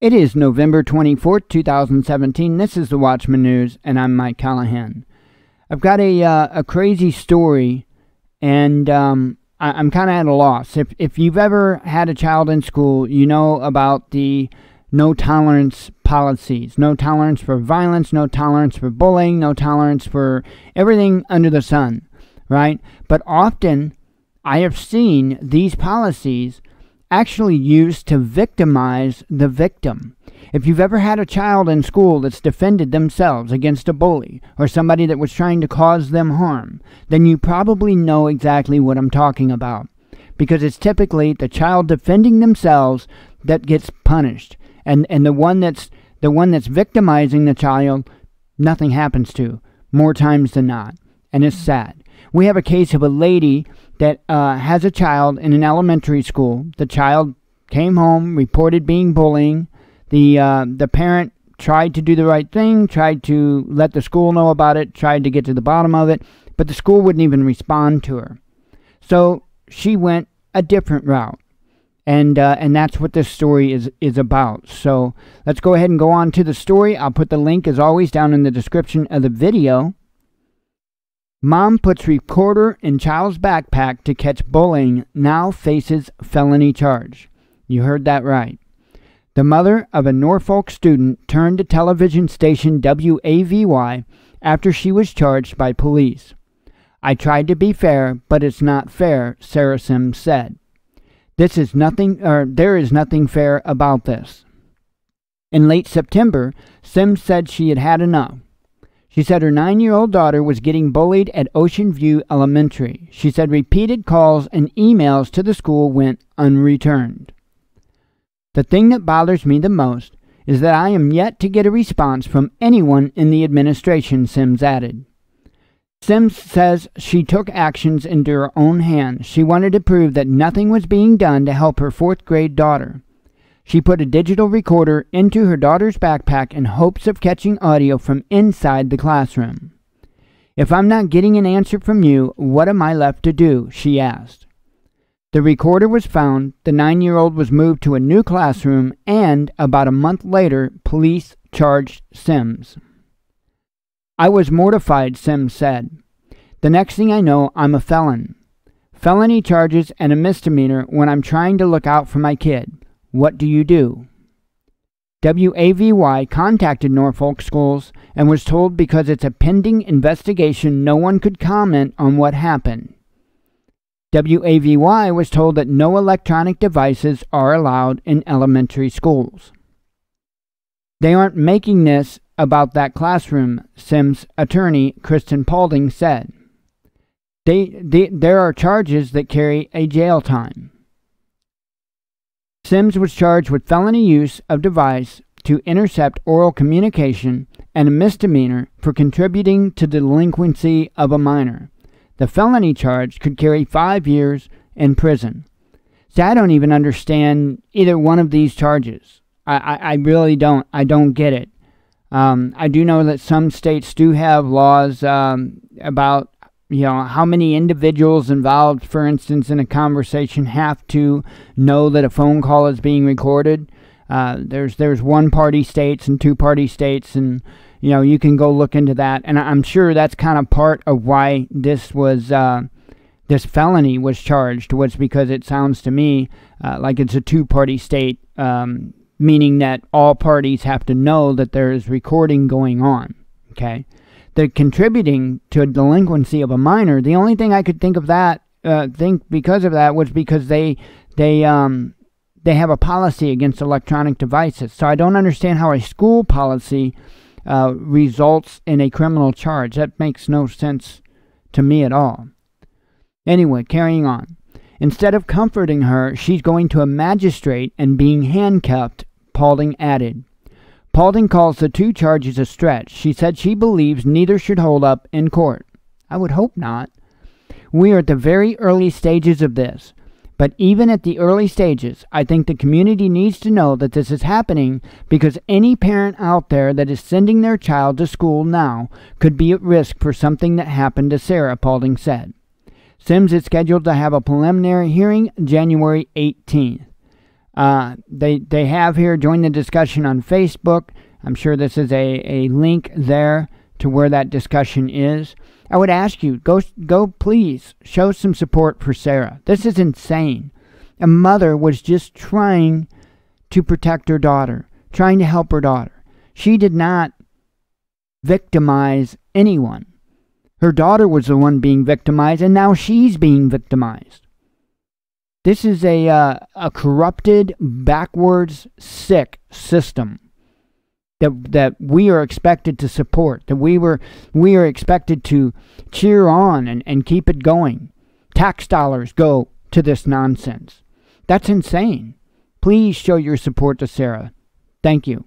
It is November 24th, 2017. This is the Watchman News, and I'm Mike Callahan. I've got a crazy story, and I'm kind of at a loss. If you've ever had a child in school, you know about the no tolerance policies. No tolerance for violence, no tolerance for bullying, no tolerance for everything under the sun, right? But often, I have seen these policies actually used to victimize the victim. If you've ever had a child in school that's defended themselves against a bully or somebody that was trying to cause them harm, then you probably know exactly what I'm talking about, because it's typically the child defending themselves that gets punished, and the one that's victimizing the child, nothing happens to more times than not, and it's sad. We have a case of a lady that has a child in an elementary school. The child came home, reported being bullying. The parent tried to do the right thing, tried to let the school know about it, tried to get to the bottom of it, but the school wouldn't even respond to her. So she went a different route, and that's what this story is about. So let's go ahead and go on to the story. I'll put the link, as always, down in the description of the video. Mom puts recorder in child's backpack to catch bullying, now faces felony charge. You heard that right. The mother of a Norfolk student turned to television station WAVY after she was charged by police. "I tried to be fair, but it's not fair," Sarah Sims said. There is nothing fair about this. In late September, Sims said she had had enough. She said her 9-year-old daughter was getting bullied at Ocean View Elementary. She said repeated calls and emails to the school went unreturned. "The thing that bothers me the most is that I am yet to get a response from anyone in the administration," Sims added. Sims says she took actions into her own hands. She wanted to prove that nothing was being done to help her 4th-grade daughter. She put a digital recorder into her daughter's backpack in hopes of catching audio from inside the classroom. "If I'm not getting an answer from you, what am I left to do?" she asked. The recorder was found, the 9-year-old was moved to a new classroom, and about a month later, police charged Sims. "I was mortified," Sims said. "The next thing I know, I'm a felon. Felony charges and a misdemeanor when I'm trying to look out for my kid. What do you do?" WAVY contacted Norfolk Schools and was told because it's a pending investigation, no one could comment on what happened. WAVY was told that no electronic devices are allowed in elementary schools. "They aren't making this about that classroom," Sims' attorney, Kristen Paulding, said. There are charges that carry a jail time." Sims was charged with felony use of device to intercept oral communication and a misdemeanor for contributing to the delinquency of a minor. The felony charge could carry 5 years in prison. See, I don't even understand either one of these charges. I really don't. I don't get it. I do know that some states do have laws about how many individuals involved, for instance, in a conversation have to know that a phone call is being recorded. There's one-party states and two-party states, and you can go look into that. And I'm sure that's kind of part of why this felony was charged, was because it sounds to me like it's a two-party state, meaning that all parties have to know that there is recording going on. Okay. The contributing to a delinquency of a minor, the only thing I could think because of that was because they have a policy against electronic devices. So I don't understand how a school policy results in a criminal charge. That makes no sense to me at all. Anyway, carrying on. Instead of comforting her, she's going to a magistrate and being handcuffed, Paulding added. Paulding calls the 2 charges a stretch. She said she believes neither should hold up in court. I would hope not. "We are at the very early stages of this. But even at the early stages, I think the community needs to know that this is happening because any parent out there that is sending their child to school now could be at risk for something that happened to Sarah," Paulding said. Sims is scheduled to have a preliminary hearing January 18th. They have here, join the discussion on Facebook. I'm sure this is a link there to where that discussion is. I would ask you, go please, show some support for Sarah. This is insane. A mother was just trying to protect her daughter, trying to help her daughter. She did not victimize anyone. Her daughter was the one being victimized, and now she's being victimized. This is a corrupted, backwards, sick system that we are expected to support, that we are expected to cheer on and keep it going. Tax dollars go to this nonsense. That's insane. Please show your support to Sarah. Thank you.